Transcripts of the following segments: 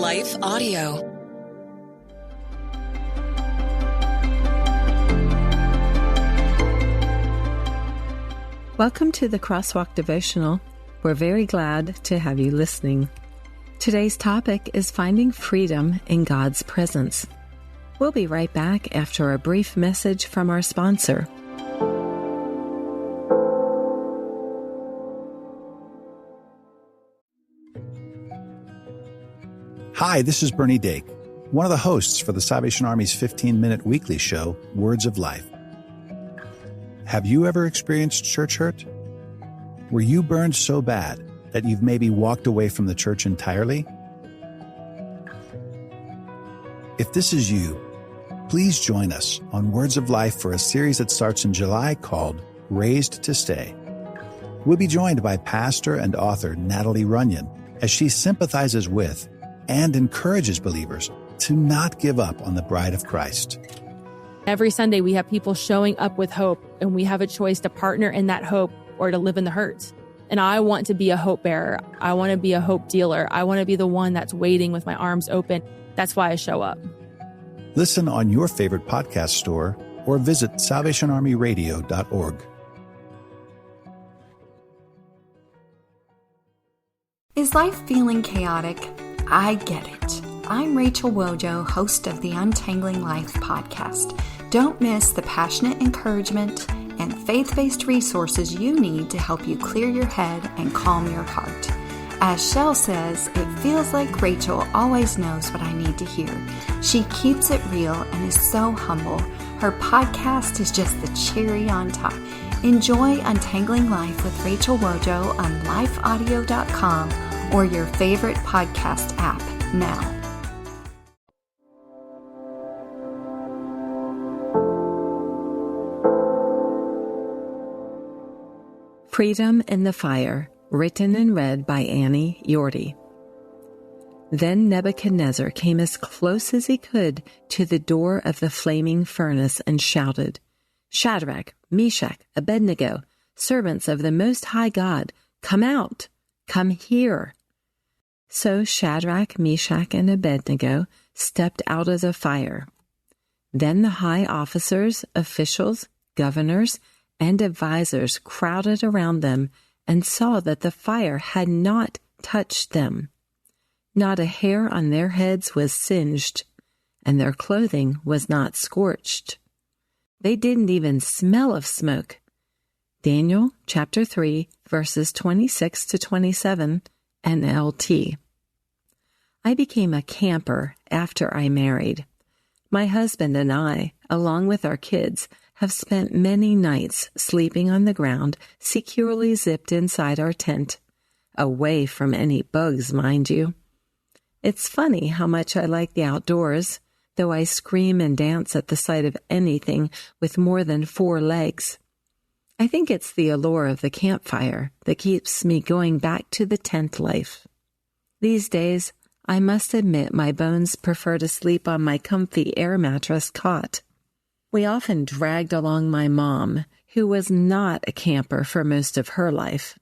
Life Audio. Welcome to the Crosswalk Devotional. We're very glad to have you listening. Today's topic is finding freedom in God's presence. We'll be right back after a brief message from our sponsor. Hi, this is Bernie Dake, one of the hosts for the Salvation Army's 15-minute weekly show, Words of Life. Have you ever experienced church hurt? Were you burned so bad that you've maybe walked away from the church entirely? If this is you, please join us on Words of Life for a series that starts in July called Raised to Stay. We'll be joined by pastor and author Natalie Runyon as she sympathizes with and encourages believers to not give up on the bride of Christ. Every Sunday, we have people showing up with hope, and we have a choice to partner in that hope or to live in the hurt. And I want to be a hope bearer. I want to be a hope dealer. I want to be the one that's waiting with my arms open. That's why I show up. Listen on your favorite podcast store or visit salvationarmyradio.org. Is life feeling chaotic? I get it. I'm Rachel Wojo, host of the Untangling Life podcast. Don't miss the passionate encouragement and faith-based resources you need to help you clear your head and calm your heart. As Shell says, it feels like Rachel always knows what I need to hear. She keeps it real and is so humble. Her podcast is just the cherry on top. Enjoy Untangling Life with Rachel Wojo on lifeaudio.com or your favorite podcast app now. Freedom in the Fire, written and read by Annie Yorty. Then Nebuchadnezzar came as close as he could to the door of the flaming furnace and shouted, "Shadrach, Meshach, Abednego, servants of the Most High God, come out, come here." So Shadrach, Meshach, and Abednego stepped out of the fire. Then the high officers, officials, governors, and advisors crowded around them and saw that the fire had not touched them. Not a hair on their heads was singed, and their clothing was not scorched. They didn't even smell of smoke. Daniel chapter 3, verses 26 to 27, NLT. I became a camper after I married. My husband and I, along with our kids, have spent many nights sleeping on the ground, securely zipped inside our tent. Away from any bugs, mind you. It's funny how much I like the outdoors, though I scream and dance at the sight of anything with more than 4 legs. I think it's the allure of the campfire that keeps me going back to the tent life. These days, I must admit my bones prefer to sleep on my comfy air mattress cot. We often dragged along my mom, who was not a camper for most of her life.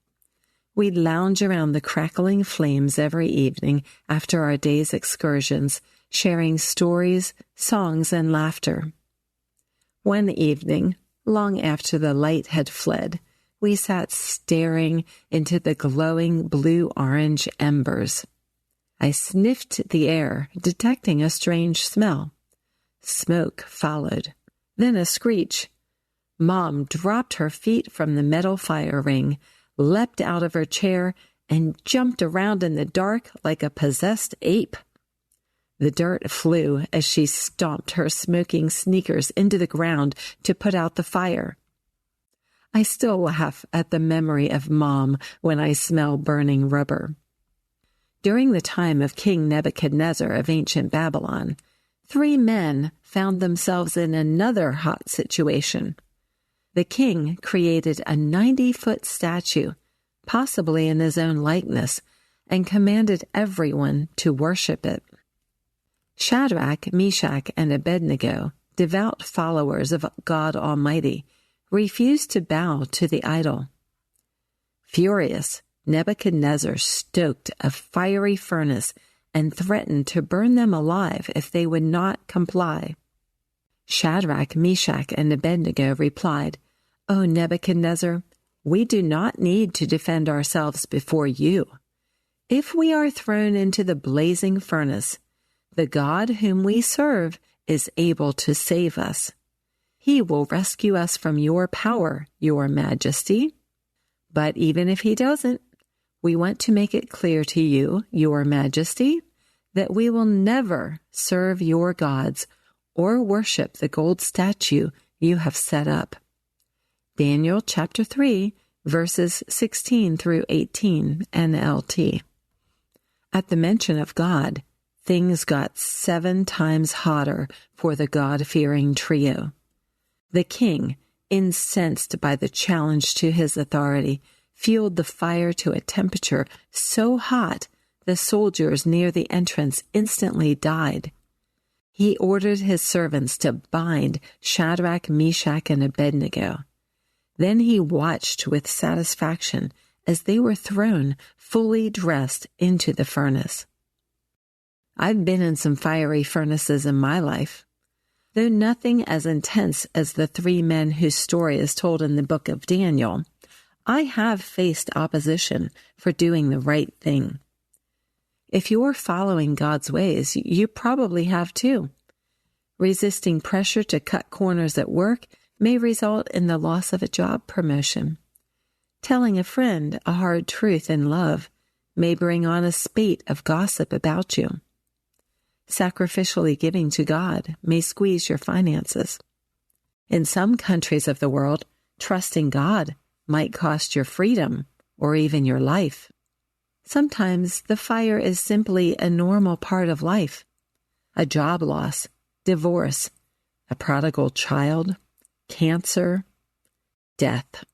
We'd lounge around the crackling flames every evening after our day's excursions, sharing stories, songs, and laughter. One evening, long after the light had fled, we sat staring into the glowing blue-orange embers. I sniffed the air, detecting a strange smell. Smoke followed. Then a screech. Mom dropped her feet from the metal fire ring, leapt out of her chair, and jumped around in the dark like a possessed ape. The dirt flew as she stomped her smoking sneakers into the ground to put out the fire. I still laugh at the memory of Mom when I smell burning rubber. During the time of King Nebuchadnezzar of ancient Babylon, 3 men found themselves in another hot situation. The king created a 90-foot statue, possibly in his own likeness, and commanded everyone to worship it. Shadrach, Meshach, and Abednego, devout followers of God Almighty, refused to bow to the idol. Furious, Nebuchadnezzar stoked a fiery furnace and threatened to burn them alive if they would not comply. Shadrach, Meshach, and Abednego replied, "O Nebuchadnezzar, we do not need to defend ourselves before you. If we are thrown into the blazing furnace, the God whom we serve is able to save us. He will rescue us from your power, your majesty. But even if he doesn't, we want to make it clear to you, your majesty, that we will never serve your gods or worship the gold statue you have set up." Daniel chapter 3, verses 16 through 18, NLT. At the mention of God, things got 7 times hotter for the God-fearing trio. The king, incensed by the challenge to his authority, fueled the fire to a temperature so hot the soldiers near the entrance instantly died. He ordered his servants to bind Shadrach, Meshach, and Abednego. Then he watched with satisfaction as they were thrown fully dressed into the furnace. I've been in some fiery furnaces in my life. Though nothing as intense as the 3 men whose story is told in the book of Daniel, I have faced opposition for doing the right thing. If you're following God's ways, you probably have too. Resisting pressure to cut corners at work may result in the loss of a job promotion. Telling a friend a hard truth in love may bring on a spate of gossip about you. Sacrificially giving to God may squeeze your finances. In some countries of the world, trusting God might cost your freedom or even your life. Sometimes the fire is simply a normal part of life. A job loss, divorce, a prodigal child, cancer, death.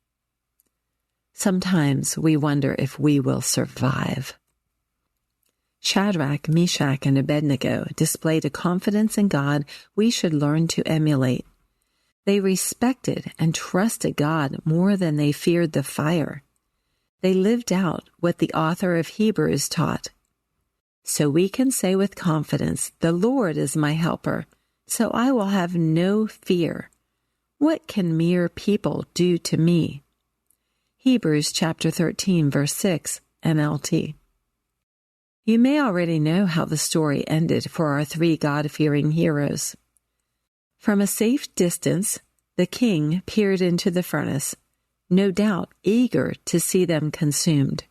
Sometimes we wonder if we will survive. Shadrach, Meshach, and Abednego displayed a confidence in God we should learn to emulate. They respected and trusted God more than they feared the fire. They lived out what the author of Hebrews taught. So we can say with confidence, "The Lord is my helper, so I will have no fear. What can mere people do to me?" Hebrews chapter 13, verse 6, NLT. You may already know how the story ended for our 3 God-fearing heroes. From a safe distance, the king peered into the furnace, no doubt eager to see them consumed.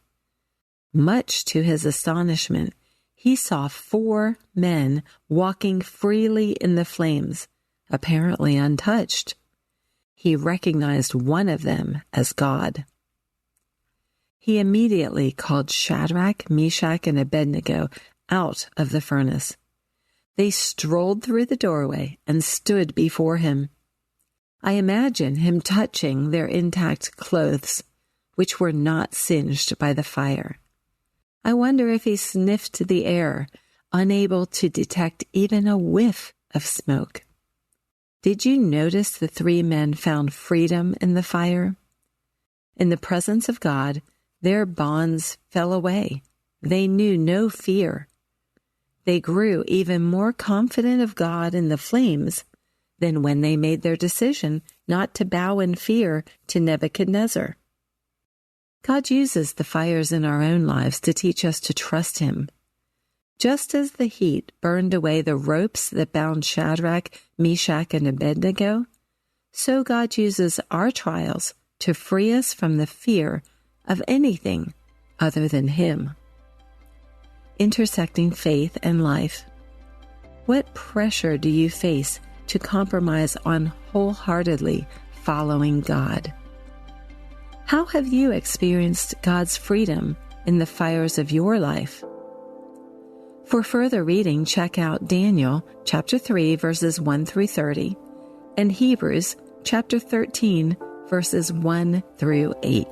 Much to his astonishment, he saw 4 men walking freely in the flames, apparently untouched. He recognized one of them as God. He immediately called Shadrach, Meshach, and Abednego out of the furnace. They strolled through the doorway and stood before him. I imagine him touching their intact clothes, which were not singed by the fire. I wonder if he sniffed the air, unable to detect even a whiff of smoke. Did you notice the 3 men found freedom in the fire? In the presence of God, their bonds fell away. They knew no fear. They grew even more confident of God in the flames than when they made their decision not to bow in fear to Nebuchadnezzar. God uses the fires in our own lives to teach us to trust Him. Just as the heat burned away the ropes that bound Shadrach, Meshach, and Abednego, so God uses our trials to free us from the fear of anything other than Him. Intersecting faith and life. What pressure do you face to compromise on wholeheartedly following God? How have you experienced God's freedom in the fires of your life? For further reading, check out Daniel chapter 3, verses 1 through 30, and Hebrews chapter 13, verses 1 through 8.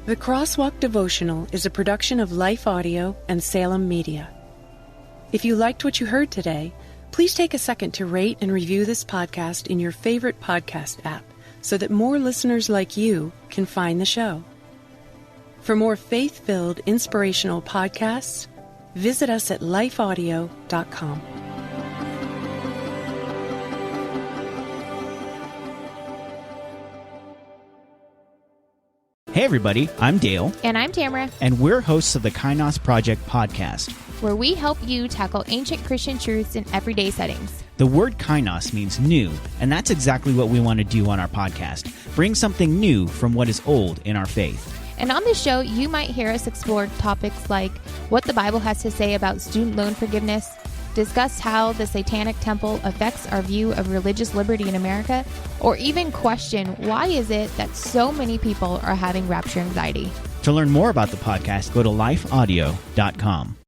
The Crosswalk Devotional is a production of Life Audio and Salem Media. If you liked what you heard today, please take a second to rate and review this podcast in your favorite podcast app so that more listeners like you can find the show. For more faith-filled, inspirational podcasts, visit us at lifeaudio.com. Hey everybody, I'm Dale. And I'm Tamara. And we're hosts of the Kainos Project podcast, where we help you tackle ancient Christian truths in everyday settings. The word kainos means new, and that's exactly what we want to do on our podcast. Bring something new from what is old in our faith. And on this show, you might hear us explore topics like what the Bible has to say about student loan forgiveness, discuss how the Satanic Temple affects our view of religious liberty in America, or even question why is it that so many people are having rapture anxiety. To learn more about the podcast, go to lifeaudio.com.